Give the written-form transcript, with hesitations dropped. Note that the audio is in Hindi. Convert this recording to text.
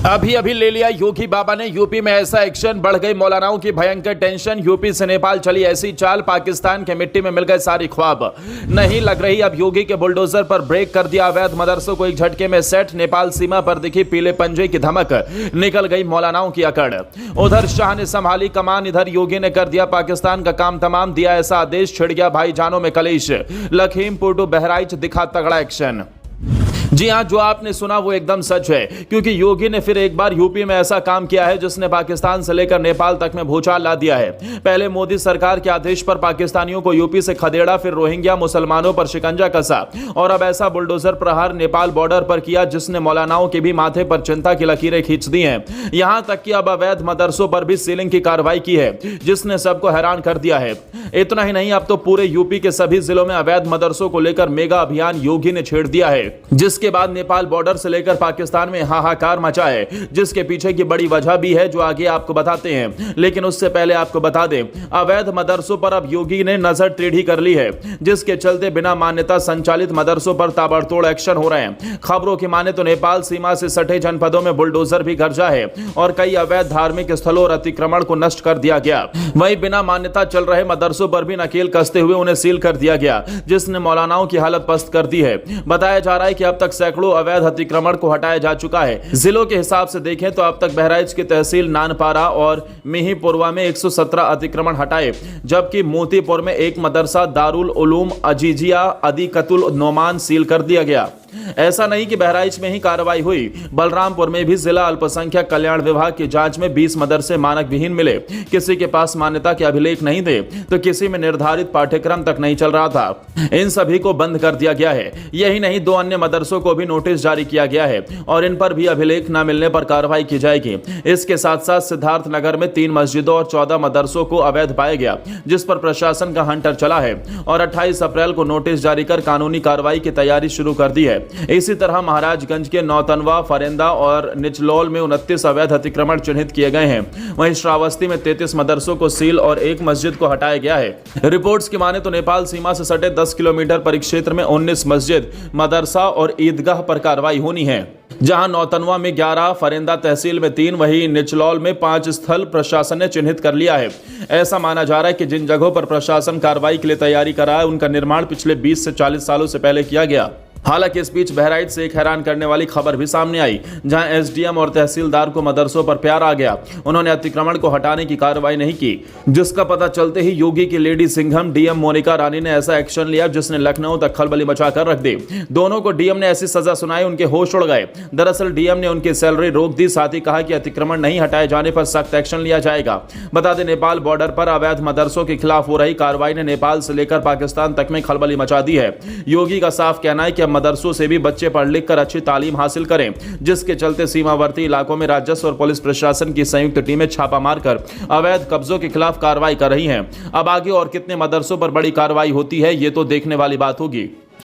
अभी अभी ले लिया योगी बाबा ने यूपी में ऐसा एक्शन, बढ़ गई मौलानाओं की भयंकर टेंशन। यूपी से नेपाल चली ऐसी चाल, पाकिस्तान के मिट्टी में मिल गए सारी ख्वाब। नहीं लग रही अब योगी के बुलडोजर पर ब्रेक कर दिया अवैध मदरसों को एक झटके में सेट। नेपाल सीमा पर दिखी पीले पंजे की धमक, निकल गई मौलानाओं की अकड़। उधर शाह ने संभाली कमान, इधर योगी ने कर दिया पाकिस्तान का काम तमाम, दिया ऐसा आदेश, छिड़ गया भाईजानों में कलेश। लखीमपुर टू बहराइच दिखा तगड़ा एक्शन। जी हां, जो आपने सुना वो एकदम सच है, क्योंकि योगी ने फिर एक बार यूपी में ऐसा काम किया है जिसने पाकिस्तान से लेकर नेपाल तक में भूचाल ला दिया है। पहले मोदी सरकार के आदेश पर पाकिस्तानियों को यूपी से खदेड़ा, फिर रोहिंग्या मुसलमानों पर शिकंजा कसा और अब ऐसा बुलडोजर प्रहार नेपाल बॉर्डर पर किया जिसने मौलानाओं के भी माथे पर चिंता की लकीरें खींच दी हैं। यहां तक कि अब अवैध मदरसों पर भी सीलिंग की कार्रवाई की है जिसने सबको हैरान कर दिया है। इतना ही नहीं, अब तो पूरे यूपी के सभी जिलों में अवैध मदरसों को लेकर मेगा अभियान योगी ने छेड़ दिया है, जिसके बाद नेपाल बॉर्डर से लेकर पाकिस्तान में हाहाकार मचा है, जिसके पीछे की बड़ी वजह भी है जो आगे आपको बताते हैं। लेकिन उससे पहले आपको बता दें, अवैध मदरसों पर अब योगी ने नजर टेढ़ी कर ली है, जिसके चलते बिना मान्यता संचालित मदरसों पर ताबड़तोड़ एक्शन हो रहे हैं। खबरों की माने तो नेपाल सीमा से सटे जनपदों में बुलडोजर भी गरजा है और कई अवैध धार्मिक स्थलों और अतिक्रमण को नष्ट कर दिया गया। वहीं बिना मान्यता चल रहे मदरसों पर भी नकेल कसते हुए उन्हें सील कर दिया गया, जिसने मौलानाओं की हालत पस्त कर दी है। बताया जा रहा है कि अब तक सैकड़ों अवैध अतिक्रमण को हटाया जा चुका है। जिलों के हिसाब से देखें तो अब तक बहराइच की तहसील नानपारा और मिहीपुरवा में 117 अतिक्रमण हटाए, जबकि मोतीपुर में एक मदरसा दारुल उलूम अजीजिया अदीकतुल नोमान सील कर दिया गया। ऐसा नहीं कि बहराइच में ही कार्रवाई हुई, बलरामपुर में भी जिला अल्पसंख्यक कल्याण विभाग की जांच में 20 मदरसे मानक विहीन मिले। किसी के पास मान्यता के अभिलेख नहीं थे तो किसी में निर्धारित पाठ्यक्रम तक नहीं चल रहा था। इन सभी को बंद कर दिया गया है। यही नहीं, 2 अन्य मदरसों को भी नोटिस जारी किया गया है और इन पर भी अभिलेख न मिलने पर कार्रवाई की जाएगी। इसके साथ साथ सिद्धार्थ नगर में 3 मस्जिदों और 14 मदरसों को अवैध पाया गया, जिस पर प्रशासन का हंटर चला है और 28 अप्रैल को नोटिस जारी कर कानूनी कार्रवाई की तैयारी शुरू कर दी है। इसी तरह महाराजगंज के नौतनवा, फरेंदा और निचलौल में 29 अवैध अतिक्रमण चिन्हित किए गए हैं। वहीं श्रावस्ती में 33 मदरसों को सील और 1 मस्जिद को हटाया गया है। रिपोर्ट्स की माने तो नेपाल सीमा से सटे 10 किलोमीटर परिक्षेत्र में 19 मस्जिद, मदरसा और ईदगाह पर कार्रवाई होनी है, जहां नौतनवा में 11, फरेंदा तहसील में 3, वहीं निचलौल में 5 स्थल प्रशासन ने चिन्हित कर लिया है। ऐसा माना जा रहा है कि जिन जगहों पर प्रशासन कार्रवाई के लिए तैयारी कर रहा है उनका निर्माण पिछले 20 से 40 सालों से पहले किया गया। हालांकि इस बीच बहराइच से एक हैरान करने वाली खबर भी सामने आई, जहां एसडीएम और तहसीलदार को मदरसों पर प्यार आ गया। उन्होंने अतिक्रमण को हटाने की कार्रवाई नहीं की, जिसका पता चलते ही योगी की लेडी सिंघम डीएम मोनिका रानी ने ऐसा एक्शन लिया जिसने लखनऊ तक खलबली मचाकर रख दी। दोनों को डीएम ने ऐसी सजा सुनाई उनके होश उड़ गए। दरअसल डीएम ने उनकी सैलरी रोक दी, साथ ही कहा कि अतिक्रमण नहीं हटाए जाने पर सख्त एक्शन लिया जाएगा। बता दें, नेपाल बॉर्डर पर अवैध मदरसों के खिलाफ हो रही कार्रवाई ने नेपाल से लेकर पाकिस्तान तक में खलबली मचा दी है। योगी का साफ कहना है कि अब मदरसों से भी बच्चे पढ़ लिख कर अच्छी तालीम हासिल करें, जिसके चलते सीमावर्ती इलाकों में राजस्व और पुलिस प्रशासन की संयुक्त टीमें छापा मारकर अवैध कब्जों के खिलाफ कार्रवाई कर रही हैं। अब आगे और कितने मदरसों पर बड़ी कार्रवाई होती है ये तो देखने वाली बात होगी।